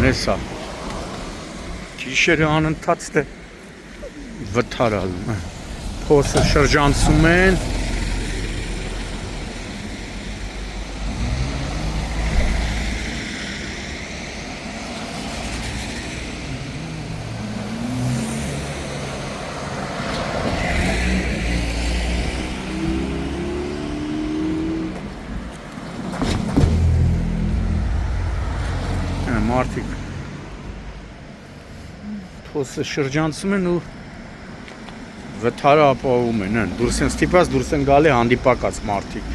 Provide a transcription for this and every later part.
Հեսա Գիշերը անընդհատ է վթարալ Փոսը շրջանցում են Մարդիկ Փոսը շրջանցում են ու վթարը ապահովում են դուրս են ստիպած դուրս են գալի հանդիպակաց մարդիկ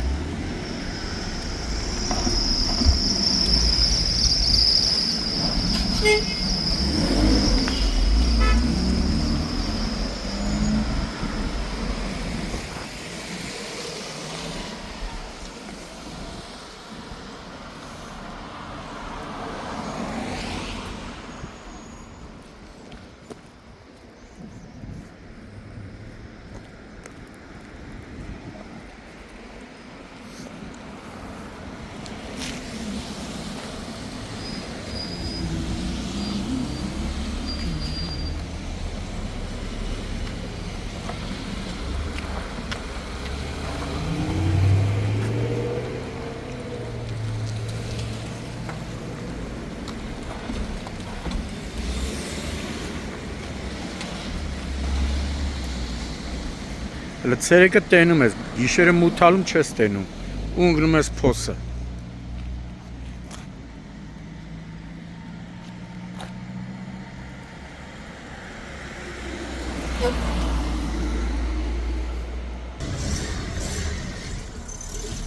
Ցերեկը տենում ես, գիշերը մութալում չես տենում, ու ընկնում ես փոսը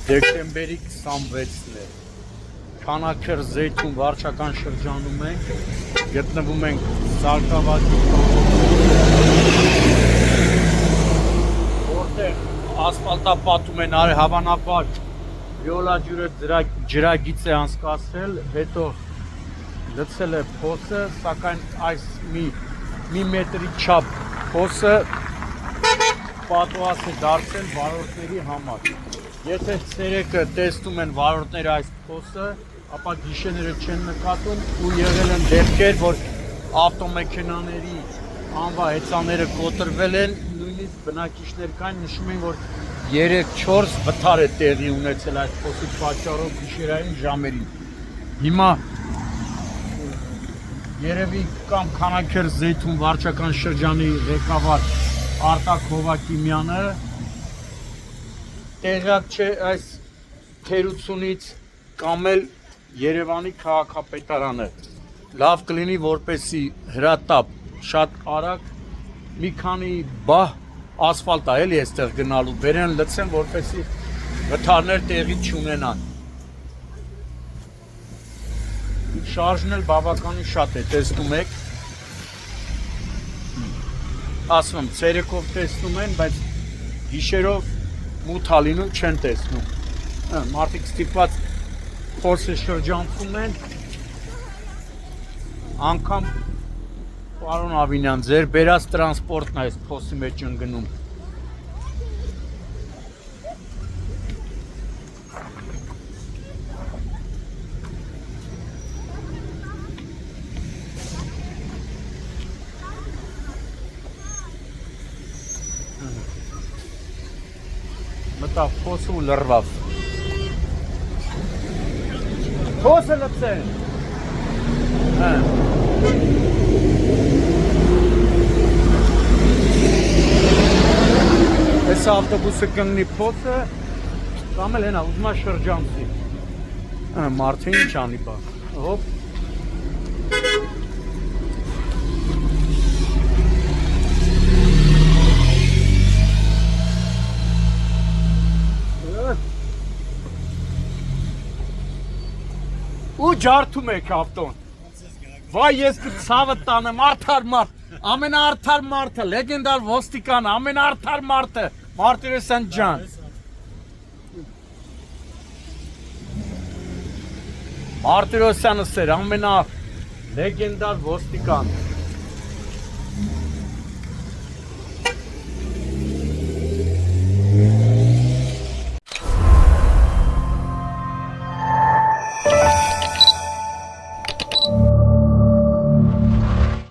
Դեկտեմբերի 26-ն է Քանաքեռ Զեյթուն վարչական շրջանում ենք գտնվում ենք Սարգսակի ասֆալտապատում են արի հավանաբար վիոլա ջուրը ջրագիծ է անցկացրել, հետո լցել է փոսը, սակայն այս մի մետրի չափ փոսը պատուհաս է դարձել վարորդների համար։ Եթե ցերեկը տեսնում են վարորդները այս փոսը, ապա գիշերները չեն նկատում ու եղել են դեպքեր, որ ավտոմեքենաների անվահեծանները կոտրվել են, նույնիսկ բնակիչներ կային նշում են, որ 3-4 վթար է տեղի ունեցել այս փոսի պատճառով գիշերային ժամերին։ Հիմա երևի կամ Քանաքեռ Զեյթուն վարչական շրջանի ղեկավար Արտակ Հովակիմյանը տեղյակ չէ այս թերությունից կամ էլ Երևանի քաղաքապետարանը լավ կլինի որպեսի հրատապ շատ արագ մի քանի բահ ասֆալտ է էլի այստեղ գնալու բերեն լցեն որպեսի վթարներ տեղի չունենան շարժն էլ բավականին շատ է տեսնում եք ասում եմ ցերեկով տեսնում են բայց գիշերով մութ ալինում չեն տեսնում մարդիկ ստիպված փոսը շրջանցում են անգամ Պարոն Ավինյան, ձեր բերած տրանսպորտն է այս փոսի մեջ ընկնում։ Մտավ փոսը ու լռվավ։ Փոսը լցեն։ Այս ավտոբուսը կընկնի փոսը կամ էլ հենա ուզում է շրջանցի մարդը ինչ անի բա հոպ ու ջարդում եք ավտոն վայ ես կցավը տանեմ արդար մարդ ամենաարդար մարդը լեգենդար ոստիկանը ամենաարդար մարդը Մարտիրոսյան ջան Մարտիրոսյանը սեր ամենա լեգենդար ոստիկան